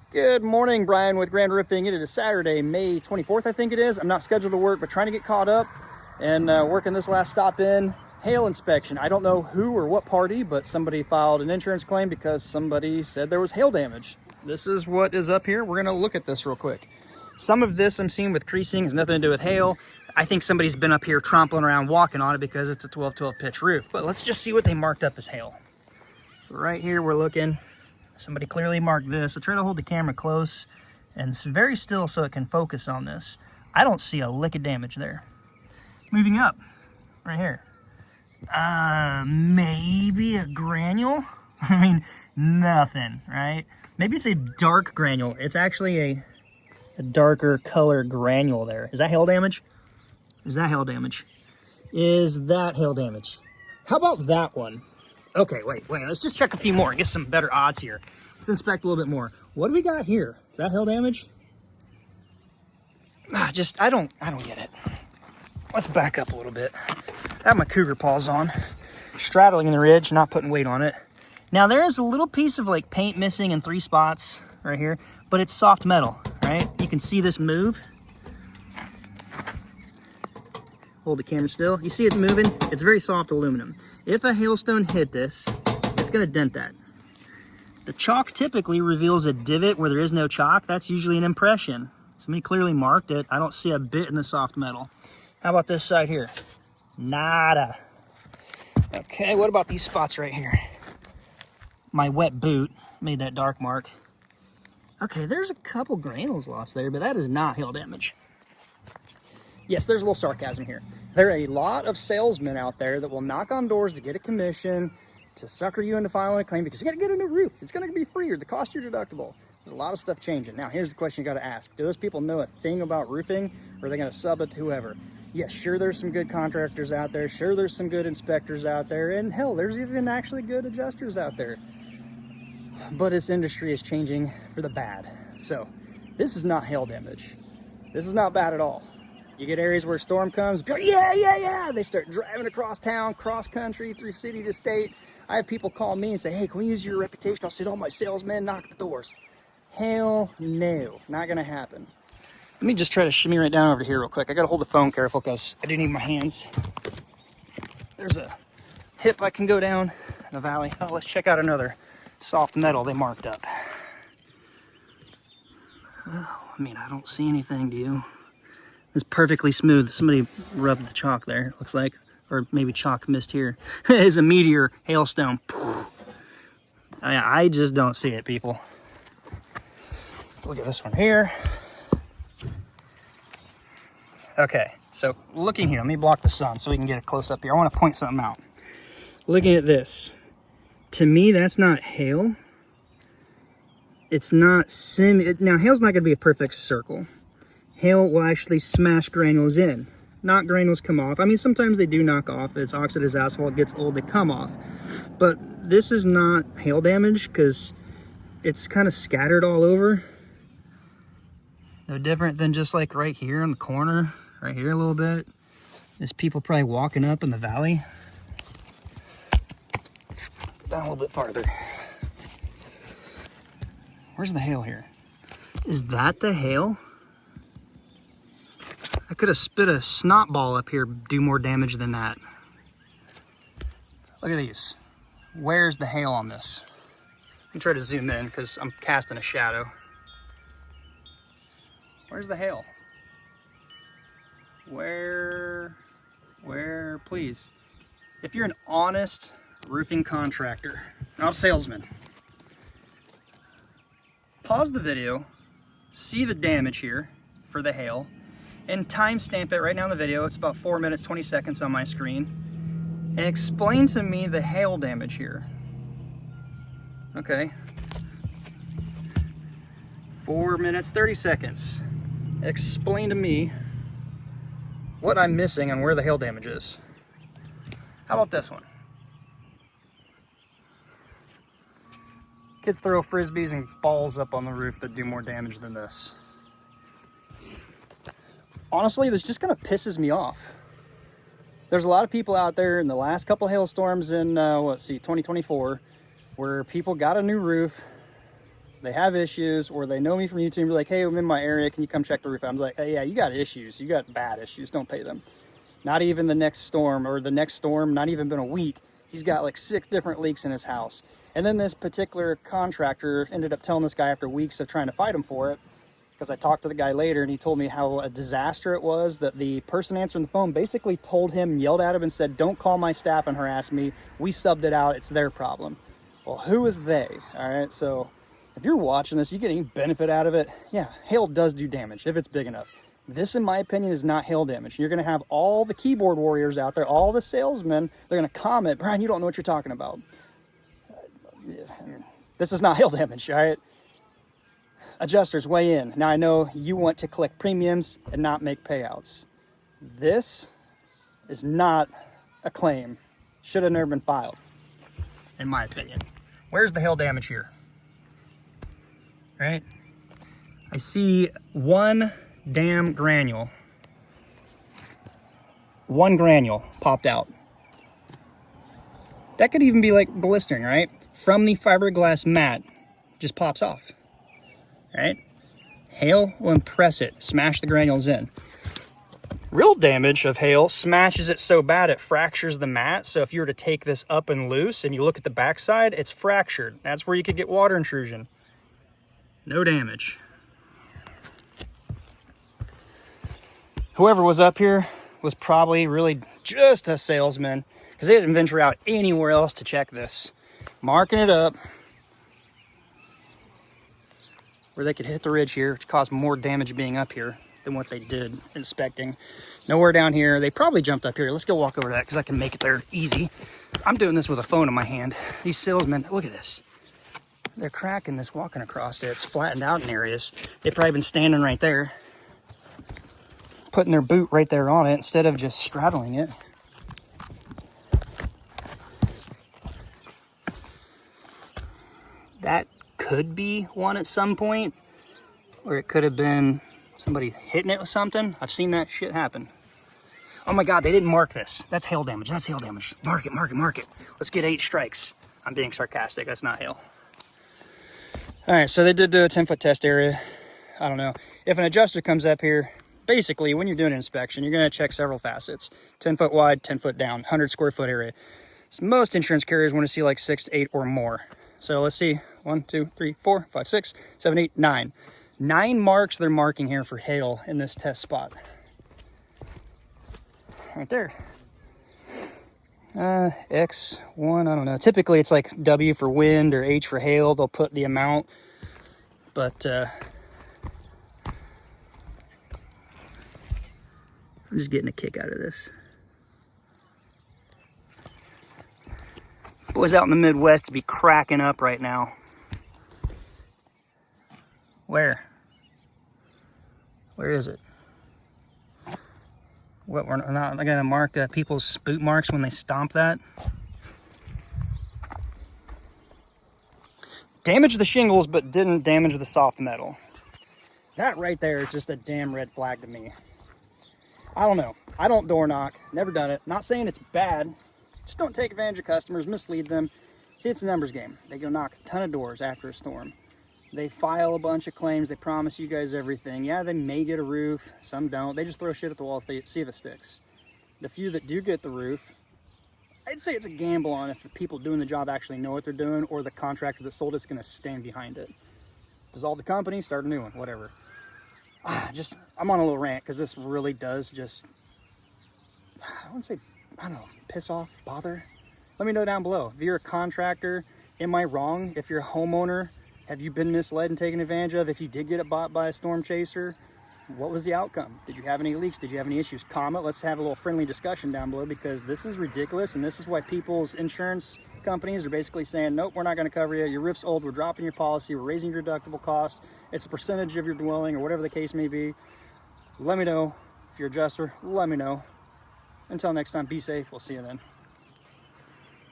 Good morning, Brian with Grand Roofing. It is Saturday, May 24th, I think it is. I'm not scheduled to work, but trying to get caught up and working this last stop in. Hail inspection. I don't know who or what party, but somebody filed an insurance claim because somebody said there was hail damage. This is what is up here. We're going to look at this real quick. Some of this I'm seeing with creasing has nothing to do with hail. I think somebody's been up here tromping around walking on it because it's a 12-12 pitch roof. But let's just see what they marked up as hail. So right here we're looking. Somebody clearly marked this. So try to hold the camera close and it's very still so it can focus on this. I don't see a lick of damage there. Moving up, right here. Maybe a granule? I mean, nothing, right? Maybe it's a dark granule. It's actually a darker color granule there. Is that hail damage? Is that hail damage? Is that hail damage? How about that one? Okay, wait, let's just check a few more and get some better odds here. Let's inspect a little bit more. What do we got here? Is that hail damage? I don't get it. Let's back up a little bit. I have my cougar paws on, straddling the ridge, not putting weight on it. Now there is a little piece of like paint missing in 3 spots right here, but it's soft metal, right? You can see this move. Hold the camera still. You see it moving? It's very soft aluminum. If a hailstone hit this, it's gonna dent that. The chalk typically reveals a divot where there is no chalk. That's usually an impression. Somebody clearly marked it. I don't see a bit in the soft metal. How about this side here? Nada. Okay, what about these spots right here? My wet boot made that dark mark. Okay, there's a couple granules lost there, but that is not hail damage. Yes, there's a little sarcasm here. There are a lot of salesmen out there that will knock on doors to get a commission, to sucker you into filing a claim because you got to get a new roof. It's going to be free or the cost of your deductible. There's a lot of stuff changing. Now, here's the question you got to ask. Do those people know a thing about roofing, or are they going to sub it to whoever? Yes, sure, there's some good contractors out there. Sure, there's some good inspectors out there. And hell, there's even actually good adjusters out there. But this industry is changing for the bad. So this is not hail damage. This is not bad at all. You get areas where a storm comes, yeah. They start driving across town, cross country, through city to state. I have people call me and say, hey, can we use your reputation? I'll sit all my salesmen, knock the doors. Hell no, not gonna happen. Let me just try to shimmy right down over here real quick. I gotta hold the phone careful because I do need my hands. There's a hip I can go down in the valley. Oh, let's check out another soft metal they marked up. Oh, I mean, I don't see anything, do you? It's perfectly smooth. Somebody rubbed the chalk there, it looks like. Or maybe chalk missed here. It's a meteor hailstone. I just don't see it, people. Let's look at this one here. Okay, so looking here, let me block the sun so we can get a close up here. I want to point something out. Looking at this, to me, that's not hail. It's not now, hail's not going to be a perfect circle. Hail will actually smash granules in. Not granules come off. I mean, sometimes they do knock off. It's oxidized asphalt, gets old, they come off. But this is not hail damage because it's kind of scattered all over. No different than just like right here in the corner, right here a little bit. There's people probably walking up in the valley. Go down a little bit farther. Where's the hail here? Is that the hail? I could have spit a snot ball up here, do more damage than that. Look at these. Where's the hail on this? Let me try to zoom in because I'm casting a shadow. Where's the hail? Where, please. If you're an honest roofing contractor, not a salesman, pause the video, see the damage here for the hail, and timestamp it right now in the video. It's about 4 minutes, 20 seconds on my screen. And explain to me the hail damage here. Okay. 4 minutes, 30 seconds. Explain to me what I'm missing and where the hail damage is. How about this one? Kids throw frisbees and balls up on the roof that do more damage than this. Honestly, this just kind of pisses me off. There's a lot of people out there in the last couple hailstorms in, 2024, where people got a new roof, they have issues, or they know me from YouTube, like, hey, I'm in my area, can you come check the roof? I'm like, hey, yeah, you got issues, you got bad issues, don't pay them. Not even the next storm, or the next storm, not even been a week, he's got like 6 different leaks in his house. And then this particular contractor ended up telling this guy after weeks of trying to fight him for it, because I talked to the guy later and he told me how a disaster it was, that the person answering the phone basically told him, yelled at him and said, don't call my staff and harass me, we subbed it out, it's their problem. Well, who is they? All right, so if you're watching this, you get any benefit out of it, yeah, hail does do damage if it's big enough. This, in my opinion, is not hail damage. You're going to have all the keyboard warriors out there, all the salesmen, they're going to comment, Brian, you don't know what you're talking about. This is not hail damage, all right? Adjusters, weigh in. Now, I know you want to collect premiums and not make payouts. This is not a claim. Should have never been filed, in my opinion. Where's the hail damage here? Right? I see one damn granule. One granule popped out. That could even be like blistering, right? From the fiberglass mat, just pops off. Right? Hail will impress it, smash the granules in. Real damage of hail smashes it so bad it fractures the mat. So if you were to take this up and loose and you look at the backside, it's fractured. That's where you could get water intrusion. No damage. Whoever was up here was probably really just a salesman, because they didn't venture out anywhere else to check this. Marking it up where they could hit the ridge here, which caused more damage being up here than what they did inspecting. Nowhere down here. They probably jumped up here. Let's go walk over to that, because I can make it there easy. I'm doing this with a phone in my hand. These salesmen, look at this. They're cracking this, walking across it. It's flattened out in areas. They've probably been standing right there, putting their boot right there on it instead of just straddling it. That could be one at some point, or it could have been somebody hitting it with something. I've seen that shit happen. Oh my God, they didn't mark this. That's hail damage. That's hail damage. Mark it, mark it, mark it. Let's get 8 strikes. I'm being sarcastic. That's not hail. All right, so they did do a 10-foot test area. I don't know. If an adjuster comes up here, basically when you're doing an inspection, you're going to check several facets. 10 foot wide, 10 foot down, 100 square foot area. So most insurance carriers want to see like 6 to 8 or more. So let's see, 1, 2, 3, 4, 5, 6, 7, 8, 9. 9 marks they're marking here for hail in this test spot. Right there. X1, I don't know. Typically it's like W for wind or H for hail. They'll put the amount, but I'm just getting a kick out of this. Boys out in the Midwest to be cracking up right now. Where? Where is it? What, we're not going to mark people's boot marks when they stomp that? Damaged the shingles, but didn't damage the soft metal. That right there is just a damn red flag to me. I don't know. I don't door knock. Never done it. Not saying it's bad. Just don't take advantage of customers, mislead them. See, it's a numbers game. They go knock a ton of doors after a storm. They file a bunch of claims. They promise you guys everything. Yeah, they may get a roof. Some don't. They just throw shit at the wall if see if it sticks. The few that do get the roof, I'd say it's a gamble on if the people doing the job actually know what they're doing, or the contractor that sold it's going to stand behind it. Dissolve the company, start a new one, whatever. I'm on a little rant because this really does just, I wouldn't say, I don't know, piss off, bother. Let me know down below. If you're a contractor, am I wrong? If you're a homeowner, have you been misled and taken advantage of? If you did get it bought by a storm chaser, what was the outcome? Did you have any leaks? Did you have any issues? Comment. Let's have a little friendly discussion down below, because this is ridiculous, and this is why people's insurance companies are basically saying, nope, we're not going to cover you. Your roof's old. We're dropping your policy. We're raising your deductible cost. It's a percentage of your dwelling or whatever the case may be. Let me know. If you're an adjuster, let me know. Until next time, be safe. We'll see you then.